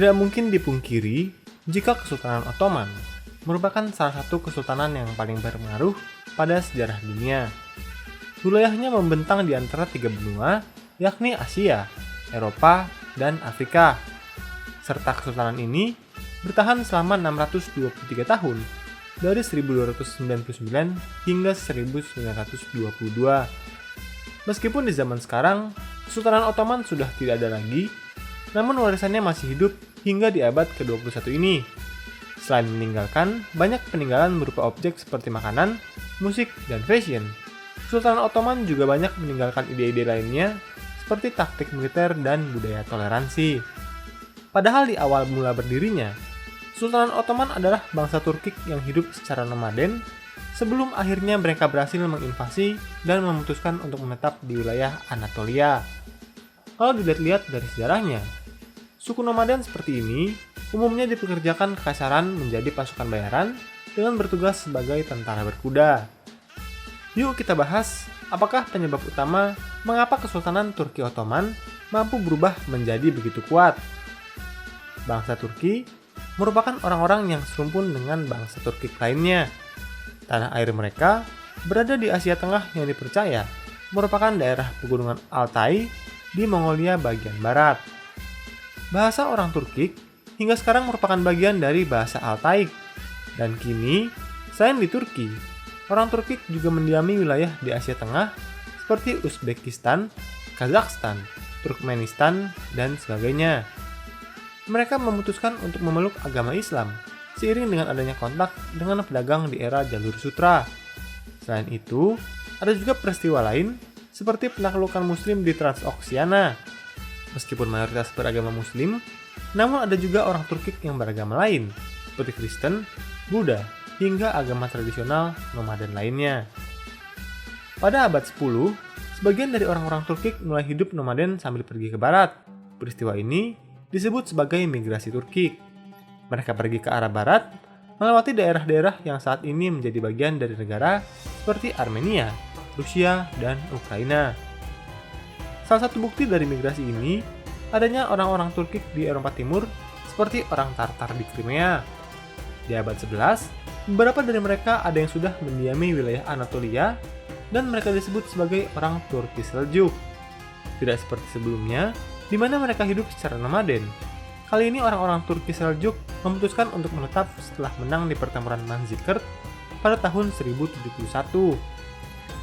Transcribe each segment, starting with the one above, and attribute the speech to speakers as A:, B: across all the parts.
A: Tidak mungkin dipungkiri jika Kesultanan Ottoman merupakan salah satu kesultanan yang paling berpengaruh pada sejarah dunia. Wilayahnya membentang di antara 3 benua, yakni Asia, Eropa, dan Afrika. Serta kesultanan ini bertahan selama 623 tahun, dari 1299 hingga 1922. Meskipun di zaman sekarang, Kesultanan Ottoman sudah tidak ada lagi, namun warisannya masih hidup hingga di abad ke-21 ini. Selain meninggalkan banyak peninggalan berupa objek seperti makanan, musik, dan fashion, Kesultanan Ottoman juga banyak meninggalkan ide-ide lainnya seperti taktik militer dan budaya toleransi. Padahal di awal mula berdirinya, Kesultanan Ottoman adalah bangsa Turki yang hidup secara nomaden sebelum akhirnya mereka berhasil menginvasi dan memutuskan untuk menetap di wilayah Anatolia. Kalau dilihat-lihat dari sejarahnya, suku nomaden seperti ini umumnya dipekerjakan kekaisaran menjadi pasukan bayaran dengan bertugas sebagai tentara berkuda. Yuk kita bahas apakah penyebab utama mengapa Kesultanan Turki Ottoman mampu berubah menjadi begitu kuat. Bangsa Turki merupakan orang-orang yang serumpun dengan bangsa Turki lainnya. Tanah air mereka berada di Asia Tengah yang dipercaya merupakan daerah pegunungan Altai di Mongolia bagian barat. Bahasa orang Turkik hingga sekarang merupakan bagian dari bahasa Altaik. Dan kini, selain di Turki, orang Turkik juga mendiami wilayah di Asia Tengah seperti Uzbekistan, Kazakhstan, Turkmenistan, dan sebagainya. Mereka memutuskan untuk memeluk agama Islam seiring dengan adanya kontak dengan pedagang di era Jalur Sutra. Selain itu, ada juga peristiwa lain seperti penaklukan Muslim di Transoksiana. Meskipun mayoritas beragama Muslim, namun ada juga orang Turkik yang beragama lain, seperti Kristen, Buddha, hingga agama tradisional nomaden lainnya. Pada abad 10, sebagian dari orang-orang Turkik mulai hidup nomaden sambil pergi ke barat. Peristiwa ini disebut sebagai migrasi Turkik. Mereka pergi ke arah barat, melewati daerah-daerah yang saat ini menjadi bagian dari negara seperti Armenia, Rusia, dan Ukraina. Salah satu bukti dari migrasi ini adanya orang-orang Turkik di Eropa Timur seperti orang Tartar di Crimea. Di abad 11, beberapa dari mereka ada yang sudah mendiami wilayah Anatolia dan mereka disebut sebagai orang Turki Seljuk. Tidak seperti sebelumnya, di mana mereka hidup secara nomaden. Kali ini orang-orang Turki Seljuk memutuskan untuk menetap setelah menang di pertempuran Manzikert pada tahun 1071.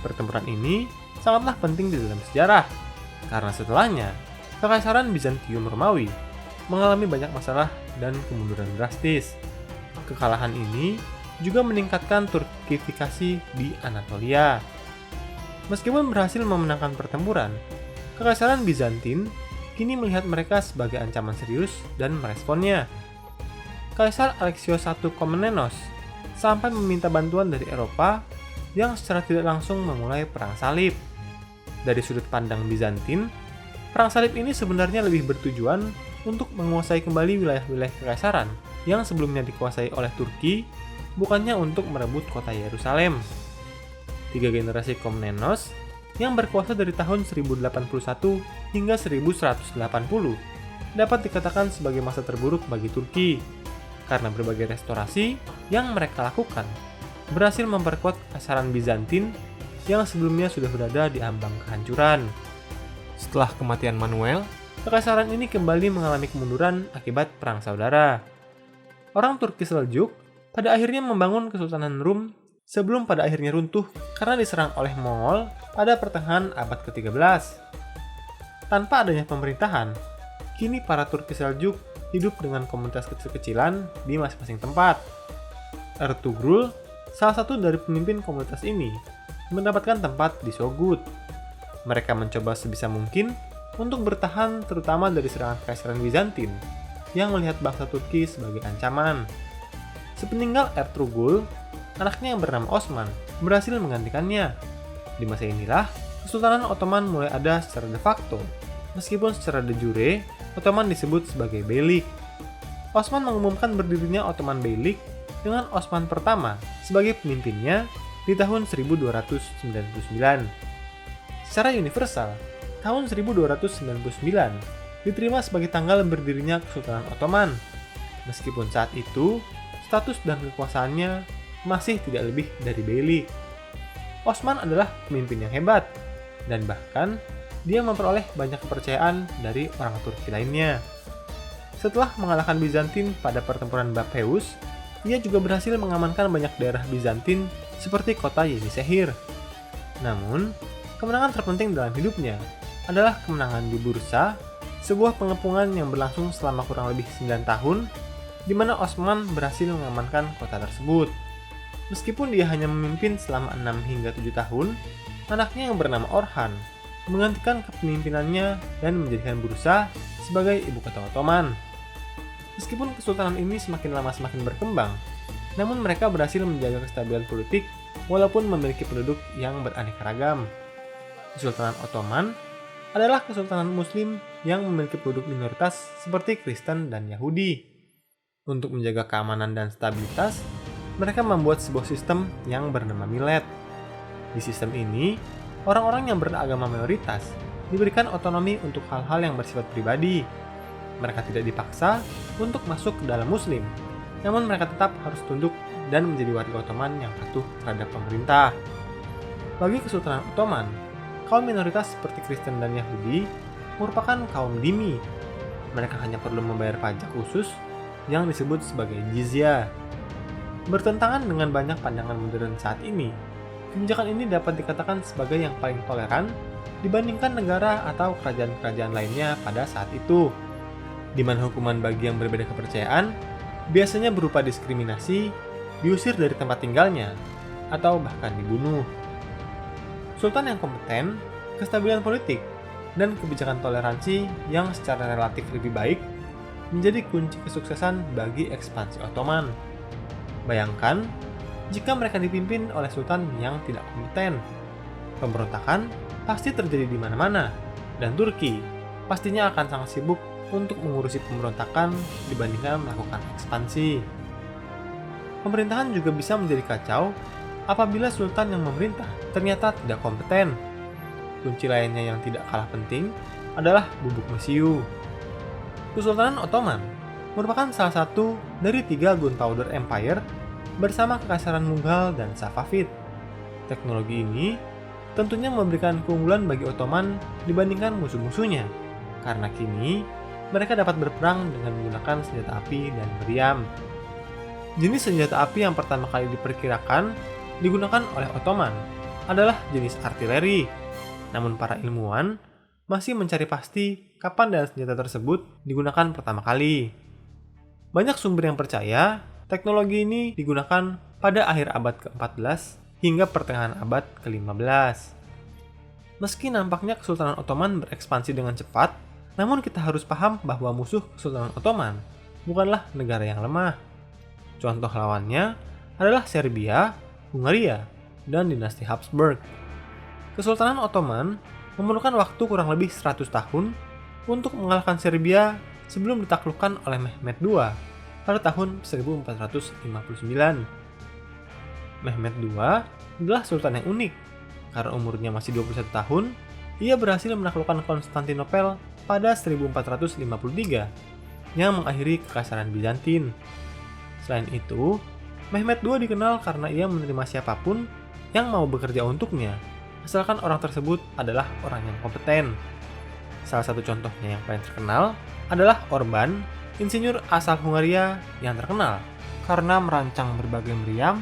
A: Pertempuran ini sangatlah penting di dalam sejarah, karena setelahnya, Kekaisaran Bizantium Romawi mengalami banyak masalah dan kemunduran drastis. Kekalahan ini juga meningkatkan Turkifikasi di Anatolia. Meskipun berhasil memenangkan pertempuran, Kekaisaran Bizantin kini melihat mereka sebagai ancaman serius dan meresponnya. Kaisar Alexios I Komnenos sampai meminta bantuan dari Eropa yang secara tidak langsung memulai Perang Salib. Dari sudut pandang Bizantin, Perang Salib ini sebenarnya lebih bertujuan untuk menguasai kembali wilayah-wilayah kekaisaran yang sebelumnya dikuasai oleh Turki, bukannya untuk merebut kota Yerusalem. 3 generasi Komnenos yang berkuasa dari tahun 1081 hingga 1180 dapat dikatakan sebagai masa terburuk bagi Turki, karena berbagai restorasi yang mereka lakukan berhasil memperkuat Kekaisaran Bizantin yang sebelumnya sudah berada di ambang kehancuran. Setelah kematian Manuel, kekaisaran ini kembali mengalami kemunduran akibat perang saudara. Orang Turki Seljuk pada akhirnya membangun Kesultanan Rum sebelum pada akhirnya runtuh karena diserang oleh Mongol pada pertengahan abad ke-13. Tanpa adanya pemerintahan, kini para Turki Seljuk hidup dengan komunitas kecil-kecilan di masing-masing tempat. Ertugrul, salah satu dari pemimpin komunitas ini, mendapatkan tempat di Sogut. Mereka mencoba sebisa mungkin untuk bertahan terutama dari serangan Kekaisaran Bizantin yang melihat bangsa Turki sebagai ancaman. Sepeninggal Ertugrul, anaknya yang bernama Osman berhasil menggantikannya. Di masa inilah, Kesultanan Ottoman mulai ada secara de facto, meskipun secara de jure, Ottoman disebut sebagai Beylik. Osman mengumumkan berdirinya Ottoman Beylik dengan Osman pertama sebagai pemimpinnya di tahun 1299. Secara universal, tahun 1299 diterima sebagai tanggal berdirinya Kesultanan Ottoman. Meskipun saat itu, status dan kekuasaannya masih tidak lebih dari beylik. Osman adalah pemimpin yang hebat, dan bahkan dia memperoleh banyak kepercayaan dari orang Turki lainnya. Setelah mengalahkan Bizantin pada pertempuran Bapheus, ia juga berhasil mengamankan banyak daerah Bizantin seperti kota Yenisehir. Namun, kemenangan terpenting dalam hidupnya adalah kemenangan di Bursa, sebuah pengepungan yang berlangsung selama kurang lebih 9 tahun, di mana Osman berhasil mengamankan kota tersebut. Meskipun dia hanya memimpin selama 6 hingga 7 tahun, anaknya yang bernama Orhan menggantikan kepemimpinannya dan menjadikan Bursa sebagai ibu kota Ottoman. Meskipun kesultanan ini semakin lama semakin berkembang, namun mereka berhasil menjaga kestabilan politik walaupun memiliki penduduk yang beraneka ragam. Kesultanan Ottoman adalah kesultanan Muslim yang memiliki penduduk minoritas seperti Kristen dan Yahudi. Untuk menjaga keamanan dan stabilitas, mereka membuat sebuah sistem yang bernama Millet. Di sistem ini, orang-orang yang beragama mayoritas diberikan otonomi untuk hal-hal yang bersifat pribadi. Mereka tidak dipaksa untuk masuk ke dalam Muslim, namun mereka tetap harus tunduk dan menjadi warga Ottoman yang patuh terhadap pemerintah. Bagi Kesultanan Ottoman, kaum minoritas seperti Kristen dan Yahudi merupakan kaum dhimmi. Mereka hanya perlu membayar pajak khusus yang disebut sebagai jizya. Bertentangan dengan banyak pandangan modern saat ini, kebijakan ini dapat dikatakan sebagai yang paling toleran dibandingkan negara atau kerajaan-kerajaan lainnya pada saat itu, di mana hukuman bagi yang berbeda kepercayaan biasanya berupa diskriminasi, diusir dari tempat tinggalnya, atau bahkan dibunuh. Sultan yang kompeten, kestabilan politik, dan kebijakan toleransi yang secara relatif lebih baik menjadi kunci kesuksesan bagi ekspansi Ottoman. Bayangkan, jika mereka dipimpin oleh sultan yang tidak kompeten, pemberontakan pasti terjadi di mana-mana, dan Turki pastinya akan sangat sibuk untuk mengurusi pemberontakan dibandingkan melakukan ekspansi. Pemerintahan juga bisa menjadi kacau apabila sultan yang memerintah ternyata tidak kompeten. Kunci lainnya yang tidak kalah penting adalah bubuk mesiu. Kesultanan Ottoman merupakan salah satu dari 3 Gunpowder Empire bersama Kekaisaran Mughal dan Safavid. Teknologi ini tentunya memberikan keunggulan bagi Ottoman dibandingkan musuh-musuhnya, karena kini mereka dapat berperang dengan menggunakan senjata api dan meriam. Jenis senjata api yang pertama kali diperkirakan digunakan oleh Ottoman adalah jenis artileri. Namun para ilmuwan masih mencari pasti kapan dan senjata tersebut digunakan pertama kali. Banyak sumber yang percaya teknologi ini digunakan pada akhir abad ke-14 hingga pertengahan abad ke-15. Meski nampaknya Kesultanan Ottoman berekspansi dengan cepat, namun kita harus paham bahwa musuh Kesultanan Ottoman bukanlah negara yang lemah. Contoh lawannya adalah Serbia, Hungaria, dan dinasti Habsburg. Kesultanan Ottoman memerlukan waktu kurang lebih 100 tahun untuk mengalahkan Serbia sebelum ditaklukkan oleh Mehmed II pada tahun 1459. Mehmed II adalah sultan yang unik. Karena umurnya masih 21 tahun, ia berhasil menaklukkan Konstantinopel pada 1453 yang mengakhiri Kekaisaran Bizantin. Selain itu, Mehmed II dikenal karena ia menerima siapapun yang mau bekerja untuknya, asalkan orang tersebut adalah orang yang kompeten. Salah satu contohnya yang paling terkenal adalah Orban, insinyur asal Hungaria yang terkenal karena merancang berbagai meriam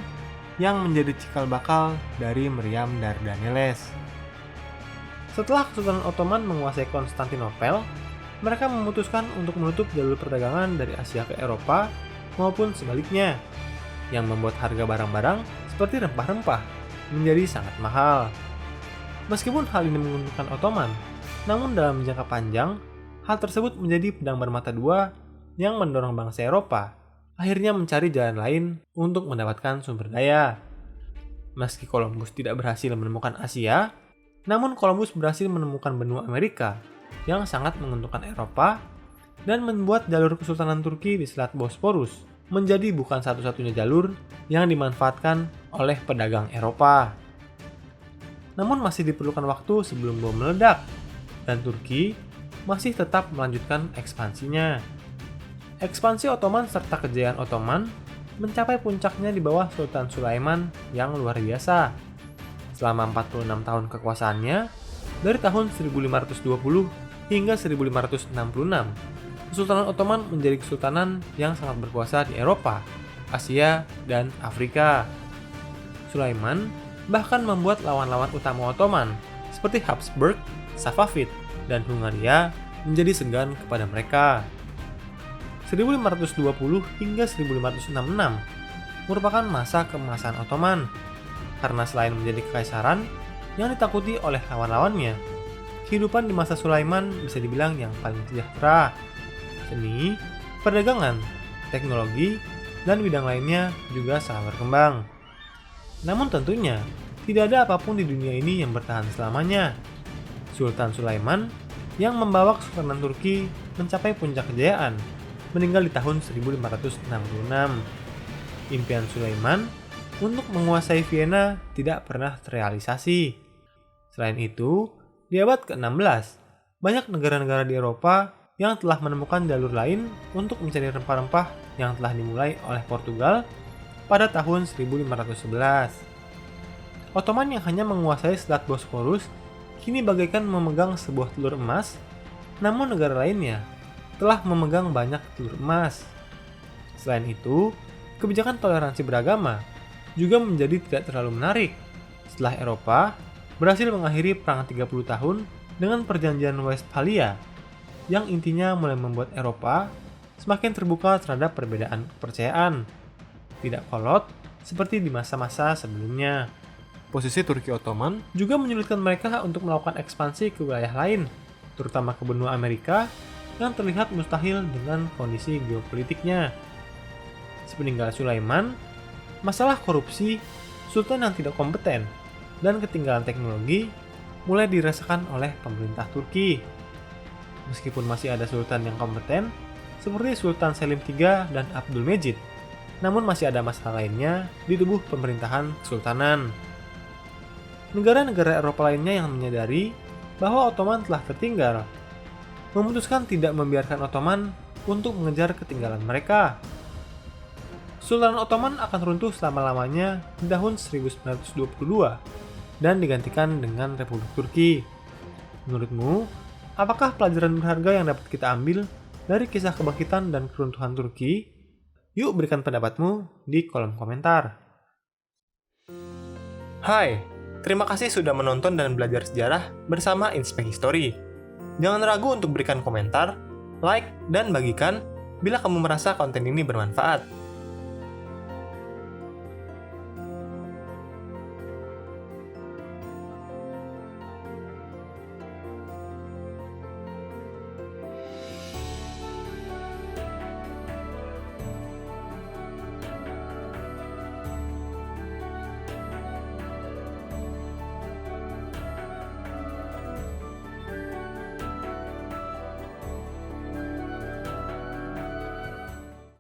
A: yang menjadi cikal bakal dari meriam Dardaneles. Setelah Kesultanan Ottoman menguasai Konstantinopel, mereka memutuskan untuk menutup jalur perdagangan dari Asia ke Eropa maupun sebaliknya, yang membuat harga barang-barang seperti rempah-rempah menjadi sangat mahal. Meskipun hal ini menguntungkan Ottoman, namun dalam jangka panjang, hal tersebut menjadi pedang bermata dua yang mendorong bangsa Eropa akhirnya mencari jalan lain untuk mendapatkan sumber daya. Meski Columbus tidak berhasil menemukan Asia, namun Columbus berhasil menemukan benua Amerika yang sangat menguntungkan Eropa dan membuat jalur Kesultanan Turki di Selat Bosporus menjadi bukan satu-satunya jalur yang dimanfaatkan oleh pedagang Eropa. Namun masih diperlukan waktu sebelum bom meledak, dan Turki masih tetap melanjutkan ekspansinya. Ekspansi Ottoman serta kejayaan Ottoman mencapai puncaknya di bawah Sultan Sulaiman yang luar biasa. Selama 46 tahun kekuasaannya, dari tahun 1520 hingga 1566, Kesultanan Ottoman menjadi kesultanan yang sangat berkuasa di Eropa, Asia, dan Afrika. Sulaiman bahkan membuat lawan-lawan utama Ottoman seperti Habsburg, Safavid, dan Hungaria menjadi segan kepada mereka. 1520 hingga 1566 merupakan masa keemasan Ottoman, karena selain menjadi kekaisaran yang ditakuti oleh lawan-lawannya, kehidupan di masa Sulaiman bisa dibilang yang paling sejahtera. Seni, perdagangan, teknologi, dan bidang lainnya juga sangat berkembang. Namun tentunya, tidak ada apapun di dunia ini yang bertahan selamanya. Sultan Sulaiman yang membawa Kesultanan Turki mencapai puncak kejayaan, meninggal di tahun 1566. Impian Sulaiman untuk menguasai Vienna tidak pernah terrealisasi. Selain itu, di abad ke-16, banyak negara-negara di Eropa yang telah menemukan jalur lain untuk mencari rempah-rempah yang telah dimulai oleh Portugal pada tahun 1511. Ottoman yang hanya menguasai Selat Bosporus kini bagaikan memegang sebuah telur emas, namun negara lainnya telah memegang banyak telur emas. Selain itu, kebijakan toleransi beragama juga menjadi tidak terlalu menarik setelah Eropa berhasil mengakhiri perang 30 tahun dengan perjanjian Westphalia yang intinya mulai membuat Eropa semakin terbuka terhadap perbedaan kepercayaan, tidak kolot seperti di masa-masa sebelumnya. Posisi Turki Ottoman juga menyulitkan mereka untuk melakukan ekspansi ke wilayah lain, terutama ke benua Amerika yang terlihat mustahil dengan kondisi geopolitiknya. Sepeninggal Sulaiman, masalah korupsi, sultan yang tidak kompeten, dan ketinggalan teknologi mulai dirasakan oleh pemerintah Turki. Meskipun masih ada sultan yang kompeten, seperti Sultan Selim III dan Abdul Mejid, namun masih ada masalah lainnya di tubuh pemerintahan kesultanan. Negara-negara Eropa lainnya yang menyadari bahwa Ottoman telah tertinggal, memutuskan tidak membiarkan Ottoman untuk mengejar ketinggalan mereka. Sultan Ottoman akan runtuh selama-lamanya di tahun 1922 dan digantikan dengan Republik Turki. Menurutmu, apakah pelajaran berharga yang dapat kita ambil dari kisah kebangkitan dan keruntuhan Turki? Yuk berikan pendapatmu di kolom komentar. Hai, terima kasih sudah menonton dan belajar sejarah bersama Inspek History. Jangan ragu untuk berikan komentar, like, dan bagikan bila kamu merasa konten ini bermanfaat.